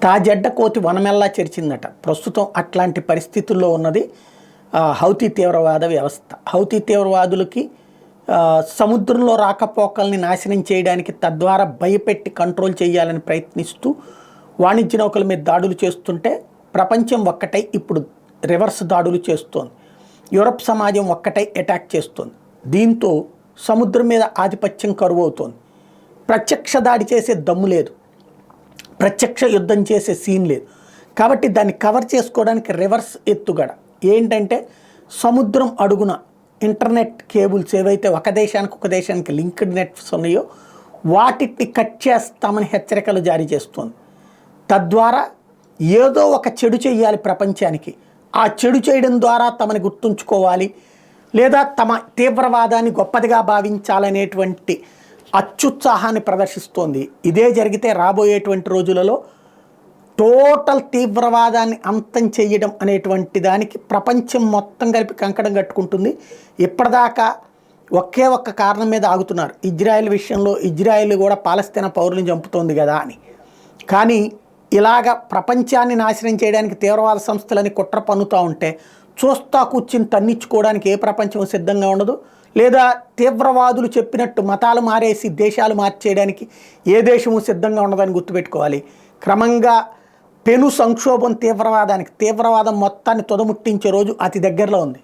తాజెడ్డ కోతి వనమెల్లా చెరిచిందట. ప్రస్తుతం అట్లాంటి పరిస్థితుల్లో ఉన్నది హౌతీ తీవ్రవాద వ్యవస్థ. హౌతీ తీవ్రవాదులకి సముద్రంలో రాకపోకల్ని నాశనం చేయడానికి, తద్వారా భయపెట్టి కంట్రోల్ చేయాలని ప్రయత్నిస్తూ వాణిజ్య నౌకల మీద దాడులు చేస్తుంటే ప్రపంచం ఒక్కటై ఇప్పుడు రివర్స్ దాడులు చేస్తోంది. యూరప్ సమాజం ఒక్కటై అటాక్ చేస్తోంది. దీంతో సముద్రం మీద ఆధిపత్యం కరువవుతోంది. ప్రత్యక్ష దాడి చేసే దమ్ము లేదు, ప్రత్యక్ష యుద్ధం చేసే సీన్ లేదు. కాబట్టి దాన్ని కవర్ చేసుకోవడానికి రివర్స్ ఎత్తుగడ ఏంటంటే, సముద్రం అడుగున ఇంటర్నెట్ కేబుల్స్ ఏవైతే ఒక దేశానికి లింక్డ్ నెట్స్ ఉన్నాయో వాటిని కట్ చేస్తామని హెచ్చరికలు జారీ చేస్తోంది. తద్వారా ఏదో ఒక చెడు చేయాలి ప్రపంచానికి. ఆ చెడు చేయడం ద్వారా తమని గుర్తుంచుకోవాలి, లేదా తమ తీవ్రవాదాన్ని గొప్పదిగా భావించాలనేటువంటి అత్యుత్సాహాన్ని ప్రదర్శిస్తోంది. ఇదే జరిగితే రాబోయేటువంటి రోజులలో టోటల్ తీవ్రవాదాన్ని అంతం చేయడం అనేటువంటి దానికి ప్రపంచం మొత్తం కలిపి కంకణం కట్టుకుంటుంది. ఇప్పటిదాకా ఒకే ఒక్క కారణం మీద ఆగుతున్నారు. ఇజ్రాయెల్ విషయంలో ఇజ్రాయెల్ కూడా పాలస్తీనా పౌరులను చంపుతోంది కదా అని. కానీ ఇలాగ ప్రపంచాన్ని నాశనం చేయడానికి తీవ్రవాద సంస్థలని కుట్ర పన్నుతూ ఉంటే చూస్తా కూర్చుని తన్నించుకోవడానికి ఏ ప్రపంచం సిద్ధంగా ఉండదు. లేదా తీవ్రవాదులు చెప్పినట్టు మతాలు మారేసి దేశాలు మార్చేయడానికి ఏ దేశము సిద్ధంగా ఉండదని గుర్తుపెట్టుకోవాలి. క్రమంగా పెను సంక్షోభం తీవ్రవాదం మొత్తాన్ని తుదముట్టించే రోజు అతి దగ్గరలో ఉంది.